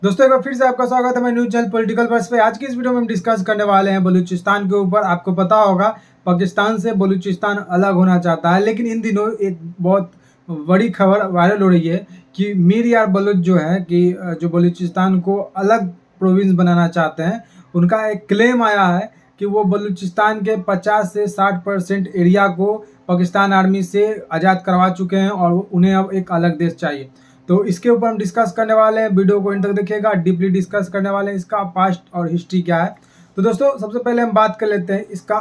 दोस्तों एक बार फिर से आपका स्वागत है मेरे न्यूज चैनल पॉलिटिकल बस पे। आज की इस वीडियो में हम डिस्कस करने वाले हैं बलूचिस्तान के ऊपर। आपको पता होगा पाकिस्तान से बलूचिस्तान अलग होना चाहता है, लेकिन इन दिनों एक बहुत बड़ी खबर वायरल हो रही है कि मीर यार बलूच जो है कि जो बलूचिस्तान को अलग प्रोविंस बनाना चाहते हैं। उनका एक क्लेम आया है कि वो बलूचिस्तान के 50 से 60% एरिया को पाकिस्तान आर्मी से आज़ाद करवा चुके हैं और उन्हें अब एक अलग देश चाहिए। तो इसके ऊपर हम डिस्कस करने वाले हैं। वीडियो को एंड तक देखिएगा, डीपली डिस्कस करने वाले हैं इसका पास्ट और हिस्ट्री क्या है। तो दोस्तों सबसे पहले हम बात कर लेते हैं इसका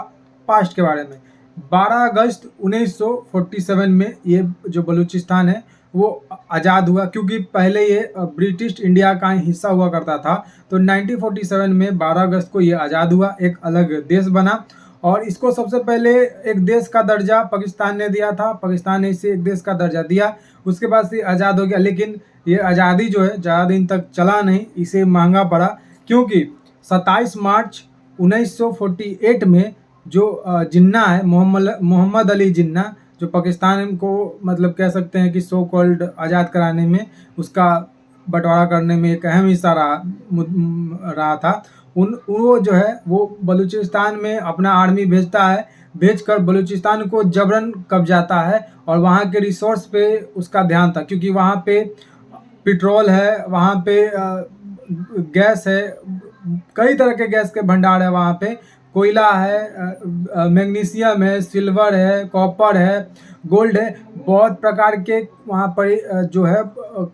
पास्ट के बारे में। 12 अगस्त 1947 में ये जो बलूचिस्तान है वो आज़ाद हुआ, क्योंकि पहले ये ब्रिटिश इंडिया का हिस्सा हुआ करता था। तो 1947 में 12 अगस्त को ये आज़ाद हुआ, एक अलग देश बना। और इसको सबसे पहले एक देश का दर्जा पाकिस्तान ने दिया था, पाकिस्तान ने इसे एक देश का दर्जा दिया। उसके बाद से आज़ाद हो गया, लेकिन ये आज़ादी जो है ज़्यादा दिन तक चला नहीं, इसे महंगा पड़ा। क्योंकि 27 मार्च 1948 में जो जिन्ना है, मोहम्मद अली जिन्ना, जो पाकिस्तान को मतलब कह सकते हैं कि सो कॉल्ड आज़ाद कराने में, उसका बंटवारा करने में एक अहम हिस्सा रहा था। वो जो है वो बलूचिस्तान में अपना आर्मी भेजता है, भेजकर बलूचिस्तान को जबरन कब्जाता है और वहाँ के रिसोर्स पे उसका ध्यान था, क्योंकि वहाँ पे पेट्रोल है, वहाँ पे गैस है, कई तरह के गैस के भंडार है, वहाँ पे कोयला है, मैग्नीशियम है, सिल्वर है, कॉपर है, गोल्ड है, बहुत प्रकार के वहाँ पर जो है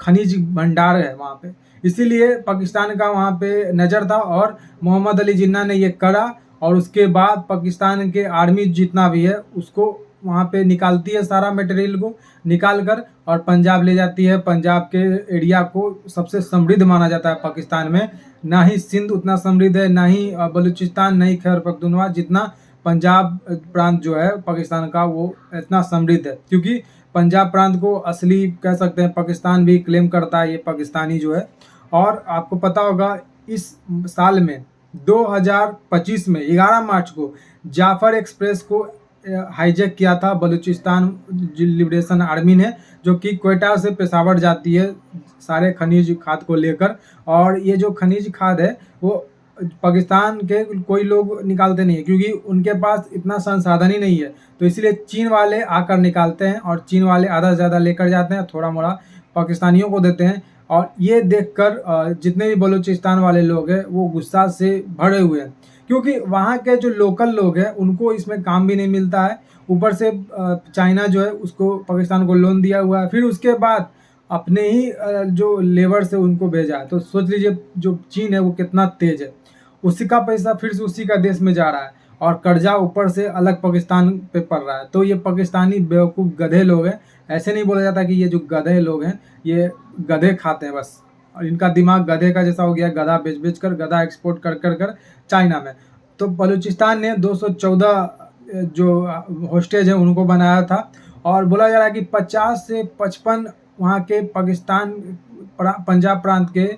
खनिज भंडार है वहाँ पे। इसीलिए पाकिस्तान का वहाँ पे नज़र था और मोहम्मद अली जिन्ना ने ये करा। और उसके बाद पाकिस्तान के आर्मी जितना भी है उसको वहाँ पे निकालती है, सारा मटेरियल को निकाल कर और पंजाब ले जाती है। पंजाब के एरिया को सबसे समृद्ध माना जाता है पाकिस्तान में। ना ही सिंध उतना समृद्ध है, ना ही बलूचिस्तान, ना ही खैबर पख्तूनख्वा, जितना पंजाब प्रांत जो है पाकिस्तान का वो इतना समृद्ध है। क्योंकि पंजाब प्रांत को असली कह सकते हैं पाकिस्तान भी क्लेम करता है, ये पाकिस्तानी जो है। और आपको पता होगा इस साल में 2025 में 11 मार्च को जाफर एक्सप्रेस को हाईजैक किया था बलूचिस्तान लिबरेशन आर्मी ने, जो कि क्वेटा से पेशावर जाती है सारे खनिज खाद को लेकर। और ये जो खनिज खाद है वो पाकिस्तान के कोई लोग निकालते नहीं है, क्योंकि उनके पास इतना संसाधन ही नहीं है। तो इसलिए चीन वाले आकर निकालते हैं और चीन वाले आधा से ज़्यादा लेकर जाते हैं, थोड़ा मोड़ा पाकिस्तानियों को देते हैं। और ये देखकर जितने भी बलूचिस्तान वाले लोग हैं वो गुस्सा से भरे हुए हैं, क्योंकि वहाँ के जो लोकल लोग हैं उनको इसमें काम भी नहीं मिलता है। ऊपर से चाइना जो है उसको पाकिस्तान को लोन दिया हुआ है, फिर उसके बाद अपने ही जो लेबर से उनको भेजा है। तो सोच लीजिए जो चीन है वो कितना तेज है, उसी का पैसा फिर से उसी का देश में जा रहा है और कर्जा ऊपर से अलग पाकिस्तान पे पड़ रहा है। तो ये पाकिस्तानी बेवकूफ़ गधे लोग हैं। ऐसे नहीं बोला जाता कि ये जो गधे लोग हैं ये गधे खाते हैं बस, और इनका दिमाग गधे का जैसा हो गया, गधा बेच बेच कर, गधा एक्सपोर्ट कर कर कर चाइना में। तो बलूचिस्तान ने 214 जो होस्टेज हैं उनको बनाया था, और बोला जा रहा है कि 50 से 55 वहाँ के पाकिस्तान पंजाब प्रांत के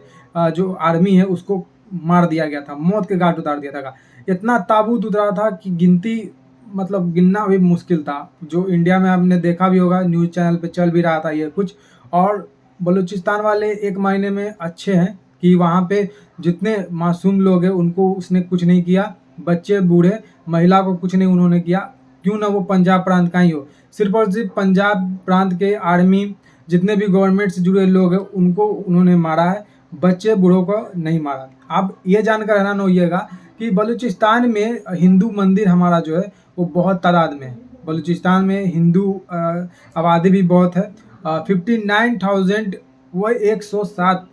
जो आर्मी है उसको मार दिया गया था, मौत के घाट उतार दिया था। इतना ताबूत उतरा था कि गिनती मतलब गिनना भी मुश्किल था। जो इंडिया में आपने देखा भी होगा, न्यूज़ चैनल पे चल भी रहा था ये कुछ। और बलूचिस्तान वाले एक मायने में अच्छे हैं कि वहाँ पे जितने मासूम लोग हैं उनको उसने कुछ नहीं किया, बच्चे बूढ़े महिला को कुछ नहीं उन्होंने किया। क्यों ना वो पंजाब प्रांत का ही हो, सिर्फ और सिर्फ पंजाब प्रांत के आर्मी जितने भी गवर्नमेंट से जुड़े लोग हैं उनको उन्होंने मारा है, बच्चे बूढ़ों को नहीं मारा। आप ये जानकर हैरान होइएगा कि बलूचिस्तान में हिंदू मंदिर हमारा जो है वो बहुत तादाद में है। बलूचिस्तान में हिंदू आबादी भी बहुत है, 59,000 वो 107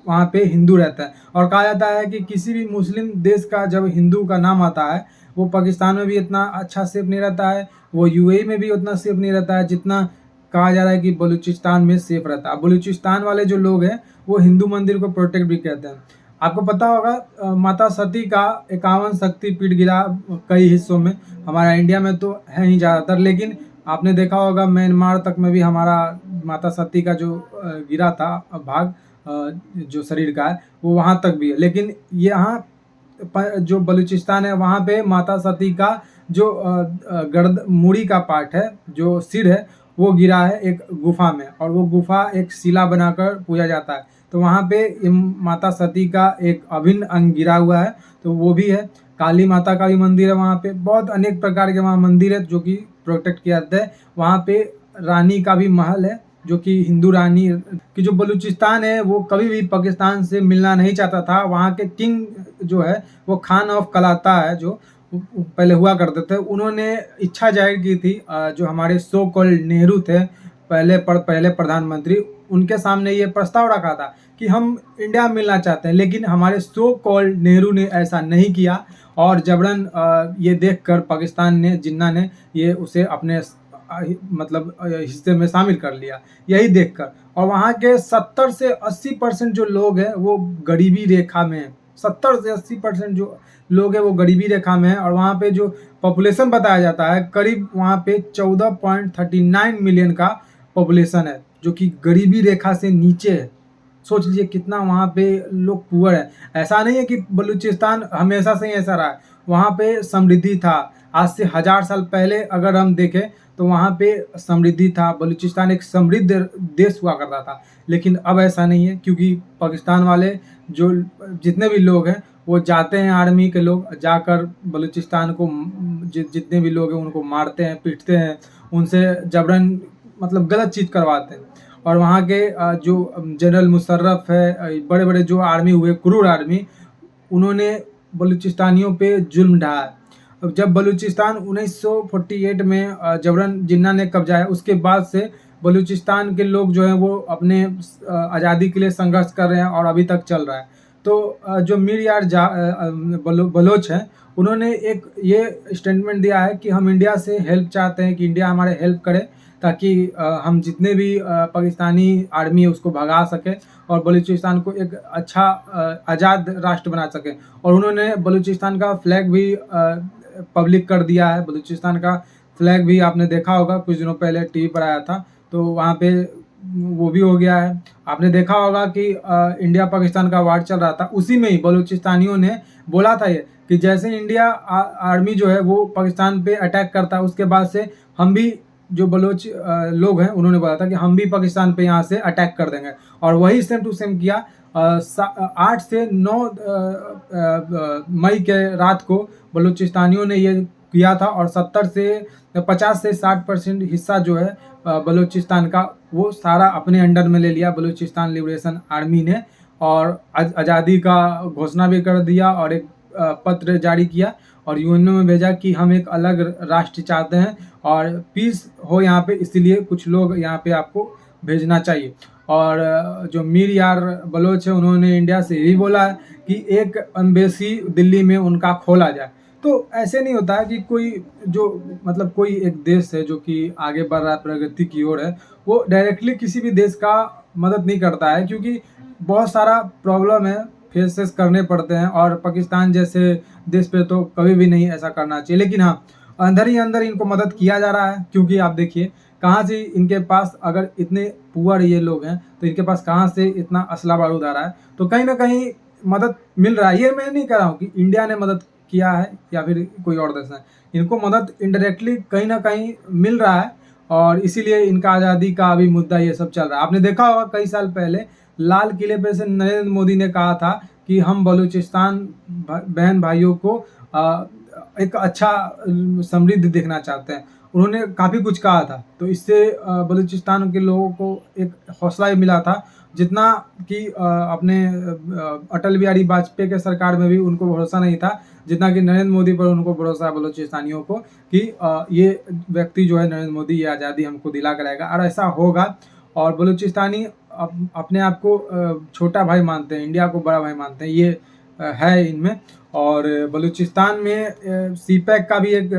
वहाँ पे हिंदू रहता है। और कहा जाता है कि किसी भी मुस्लिम देश का जब हिंदू का नाम आता है वो पाकिस्तान में भी इतना अच्छा सेफ नहीं रहता है, वो यूएई में भी उतना सेफ नहीं रहता है जितना कहा जा रहा है कि बलूचिस्तान में सेफ रहता है। बलूचिस्तान वाले जो लोग हैं वो हिंदू मंदिर को प्रोटेक्ट भी करते हैं। आपको पता होगा माता सती का 51 शक्ति पीठ गिरा कई हिस्सों में, हमारा इंडिया में तो है ही ज़्यादातर, लेकिन आपने देखा होगा म्यांमार तक में भी हमारा माता सती का जो गिरा था भाग जो शरीर का है वो वहाँ तक भी है। लेकिन यहाँ जो बलूचिस्तान है वहाँ पे माता सती का जो गर्द मूड़ी का पार्ट है, जो सिर है, वो गिरा है एक गुफा में, और वो गुफा एक शिला बनाकर पूजा जाता है। तो वहाँ पे माता सती का एक अभिन्न अंग गिरा हुआ है, तो वो भी है। काली माता का भी मंदिर है वहाँ पे, बहुत अनेक प्रकार के वहाँ मंदिर है जो कि प्रोटेक्ट किया जाता है। वहाँ पे रानी का भी महल है, जो कि हिंदू रानी की। जो बलूचिस्तान है वो कभी भी पाकिस्तान से मिलना नहीं चाहता था। वहाँ के किंग जो है वो खान ऑफ कलाता है, जो पहले हुआ करते थे। उन्होंने इच्छा जाहिर की थी, जो हमारे सो कॉल्ड नेहरू थे, पहले प्रधानमंत्री, उनके सामने ये प्रस्ताव रखा था कि हम इंडिया मिलना चाहते हैं, लेकिन हमारे सो कॉल्ड नेहरू ने ऐसा नहीं किया और जबरन ये देखकर पाकिस्तान ने, जिन्ना ने, ये उसे अपने मतलब हिस्से में शामिल कर लिया, यही देखकर। और वहाँ के 70 से 80% जो लोग हैं वो गरीबी रेखा में हैं। 70 से 80% जो लोग हैं वो गरीबी रेखा में है। और वहाँ पे जो पॉपुलेशन बताया जाता है, करीब वहाँ पे 14.39 मिलियन का पॉपुलेशन है, जो कि गरीबी रेखा से नीचे है। सोच लीजिए कितना वहाँ पे लोग पुअर है। ऐसा नहीं है कि बलूचिस्तान हमेशा से ही ऐसा रहा है, वहाँ पे समृद्धि था। आज से 1000 साल पहले अगर हम देखें तो वहाँ पे समृद्धि था, बलूचिस्तान एक समृद्ध देश हुआ करता था। लेकिन अब ऐसा नहीं है, क्योंकि पाकिस्तान वाले जो जितने भी लोग हैं वो जाते हैं, आर्मी के लोग जाकर बलूचिस्तान को जितने भी लोग हैं उनको मारते हैं, पीटते हैं, उनसे जबरन मतलब गलत चीज़ करवाते हैं। और वहाँ के जो जनरल मुशर्रफ है, बड़े बड़े जो आर्मी हुए, क्रूर आर्मी, उन्होंने बलूचिस्तानियों पे जुल्म ढाया। अब जब बलूचिस्तान 1948 में जबरन जिन्ना ने कब्जाया, उसके बाद से बलूचिस्तान के लोग जो हैं वो अपने आज़ादी के लिए संघर्ष कर रहे हैं और अभी तक चल रहा है। तो जो मीर यार बलोच हैं, उन्होंने एक ये स्टेटमेंट दिया है कि हम इंडिया से हेल्प चाहते हैं, कि इंडिया हमारे हेल्प करे, ताकि हम जितने भी पाकिस्तानी आर्मी है उसको भगा सकें और बलूचिस्तान को एक अच्छा आज़ाद राष्ट्र बना सकें। और उन्होंने बलूचिस्तान का फ्लैग भी पब्लिक कर दिया है। बलूचिस्तान का फ्लैग भी आपने देखा होगा, कुछ दिनों पहले टीवी पर आया था, तो वहाँ पे वो भी हो गया है। आपने देखा होगा कि इंडिया पाकिस्तान का वार चल रहा था, उसी में ही बलूचिस्तानियों ने बोला था ये कि जैसे इंडिया आर्मी जो है वो पाकिस्तान पे अटैक करता है, उसके बाद से हम भी, जो बलोच लोग हैं, उन्होंने बोला था कि हम भी पाकिस्तान पे यहाँ से अटैक कर देंगे। और वही सेम टू सेम किया। 8 से 9 मई के रात को बलूचिस्तानियों ने ये किया था, और 50 से 60% हिस्सा जो है बलूचिस्तान का, वो सारा अपने अंडर में ले लिया बलूचिस्तान लिबरेशन आर्मी ने। और आज़ादी का घोषणा भी कर दिया और एक पत्र जारी किया और यूएन में भेजा कि हम एक अलग राष्ट्र चाहते हैं और पीस हो यहाँ पे, इसीलिए कुछ लोग यहाँ पे आपको भेजना चाहिए। और जो मीर यार बलोच है, उन्होंने इंडिया से यही बोला है कि एक एम्बेसी दिल्ली में उनका खोला जाए। तो ऐसे नहीं होता है कि कोई जो मतलब कोई एक देश है जो कि आगे बढ़ रहा है, प्रगति की ओर है, वो डायरेक्टली किसी भी देश का मदद नहीं करता है, क्योंकि बहुत सारा प्रॉब्लम है, फेसेस करने पड़ते हैं। और पाकिस्तान जैसे देश पे तो कभी भी नहीं ऐसा करना चाहिए। लेकिन हाँ, अंदर ही अंदर इनको मदद किया जा रहा है, क्योंकि आप देखिए कहाँ से इनके पास, अगर इतने पुअर ये लोग हैं तो इनके पास कहाँ से इतना असला बारूद आ रहा है। तो कहीं ना कहीं मदद मिल रहा है। ये मैं नहीं कह रहा हूँ कि इंडिया ने मदद किया है या फिर कोई और देश है, इनको मदद इनडायरेक्टली कहीं ना कहीं मिल रहा है, और इसीलिए इनका आज़ादी का अभी मुद्दा ये सब चल रहा है। आपने देखा होगा कई साल पहले लाल किले पे से नरेंद्र मोदी ने कहा था कि हम बलूचिस्तान बहन भाइयों को एक अच्छा समृद्ध देखना चाहते हैं। उन्होंने काफ़ी कुछ कहा था, तो इससे बलूचिस्तान के लोगों को एक हौसला ही मिला था, जितना कि अपने अटल बिहारी वाजपेयी के सरकार में भी उनको भरोसा नहीं था, जितना कि नरेंद्र मोदी पर उनको भरोसा है बलूचिस्तानियों को कि ये व्यक्ति जो है नरेंद्र मोदी, ये आज़ादी हमको दिला कर आएगा, और ऐसा होगा। और बलूचिस्तानी अपने आप को छोटा भाई मानते हैं, इंडिया को बड़ा भाई मानते हैं, ये है इनमें। और बलूचिस्तान में सीपैक का भी एक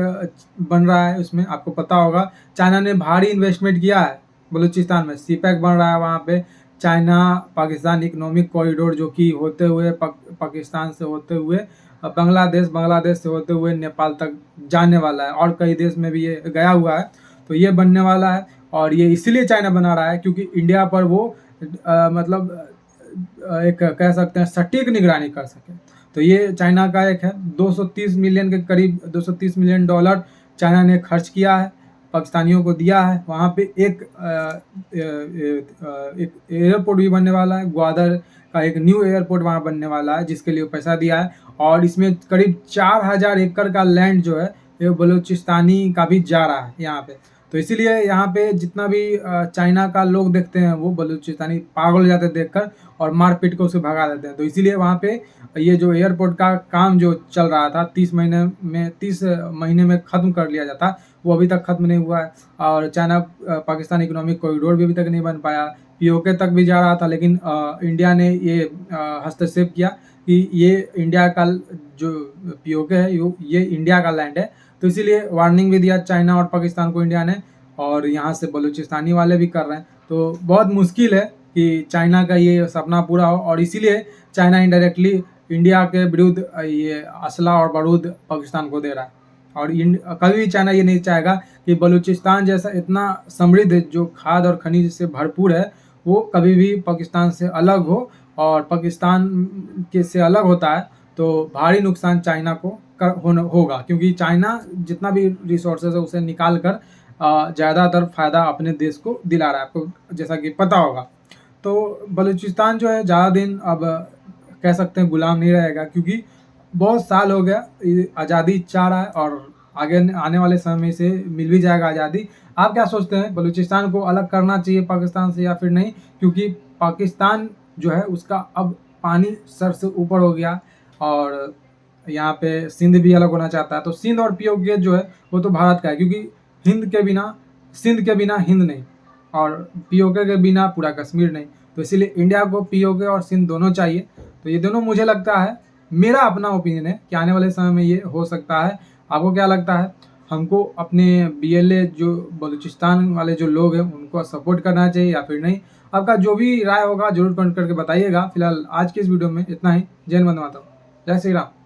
बन रहा है, उसमें आपको पता होगा चाइना ने भारी इन्वेस्टमेंट किया है बलूचिस्तान में। सीपैक बन रहा है वहाँ पे, चाइना पाकिस्तान इकोनॉमिक कॉरिडोर, जो कि होते हुए पाकिस्तान से होते हुए बांग्लादेश से होते हुए नेपाल तक जाने वाला है, और कई देश में भी ये गया हुआ है। तो ये बनने वाला है, और ये इसीलिए चाइना बना रहा है क्योंकि इंडिया पर वो मतलब एक कह सकते हैं सटीक निगरानी कर सके। तो ये चाइना का एक है। 230 मिलियन के करीब, $230 मिलियन चाइना ने खर्च किया है पाकिस्तानियों को दिया है। वहाँ पे एक एयरपोर्ट भी बनने वाला है, ग्वादर का एक न्यू एयरपोर्ट वहाँ बनने वाला है, जिसके लिए पैसा दिया है। और इसमें करीब 4000 एकड़ का लैंड जो है ये बलूचिस्तानी का भी जा रहा है यहाँ पे। तो इसीलिए यहाँ पे जितना भी चाइना का लोग देखते हैं वो बलूचिस्तानी पागल हो जाते हैं देखकर और मार पीट के उसे भगा देते हैं। तो इसीलिए वहाँ पे ये जो एयरपोर्ट का काम जो चल रहा था 30 महीने में ख़त्म कर लिया जाता, वो अभी तक ख़त्म नहीं हुआ है। और चाइना पाकिस्तान इकोनॉमिक कॉरिडोर भी अभी तक नहीं बन पाया। पीओके तक भी जा रहा था, लेकिन इंडिया ने ये हस्तक्षेप किया कि ये इंडिया का जो पीओके है ये इंडिया का लैंड है। तो इसीलिए वार्निंग भी दिया चाइना और पाकिस्तान को इंडिया ने, और यहाँ से बलूचिस्तानी वाले भी कर रहे हैं। तो बहुत मुश्किल है कि चाइना का ये सपना पूरा हो, और इसीलिए चाइना इनडायरेक्टली इंडिया के विरुद्ध ये असला और बारूद पाकिस्तान को दे रहा है। और कभी भी चाइना ये नहीं चाहेगा कि बलूचिस्तान जैसा इतना समृद्ध जो खाद और खनिज से भरपूर है वो कभी भी पाकिस्तान से अलग हो। और पाकिस्तान के से अलग होता है तो भारी नुकसान चाइना को होगा, क्योंकि चाइना जितना भी रिसोर्सेज है उसे निकाल कर ज़्यादातर फ़ायदा अपने देश को दिला रहा है, आपको जैसा कि पता होगा। तो बलूचिस्तान जो है ज़्यादा दिन अब कह सकते हैं गुलाम नहीं रहेगा, क्योंकि बहुत साल हो गया आज़ादी चाह रहा है और आगे आने वाले समय से मिल भी जाएगा आज़ादी। आप क्या सोचते हैं, बलूचिस्तान को अलग करना चाहिए पाकिस्तान से या फिर नहीं? क्योंकि पाकिस्तान जो है उसका अब पानी सर से ऊपर हो गया और यहाँ पे सिंध भी अलग होना चाहता है। तो सिंध और पीओके जो है वो तो भारत का है, क्योंकि सिंध के बिना हिंद नहीं और पीओके के बिना पूरा कश्मीर नहीं। तो इसीलिए इंडिया को पीओके और सिंध दोनों चाहिए। तो ये दोनों मुझे लगता है, मेरा अपना ओपिनियन है कि आने वाले समय में ये हो सकता है। आपको क्या लगता है? हमको अपने बीएलए जो बलूचिस्तान वाले जो लोग हैं उनको सपोर्ट करना चाहिए या फिर नहीं? आपका जो भी राय होगा जरूर कमेंट करके बताइएगा। फिलहाल आज की इस वीडियो में इतना ही। जय हिंद, वंदे मातरम, जय श्री राम।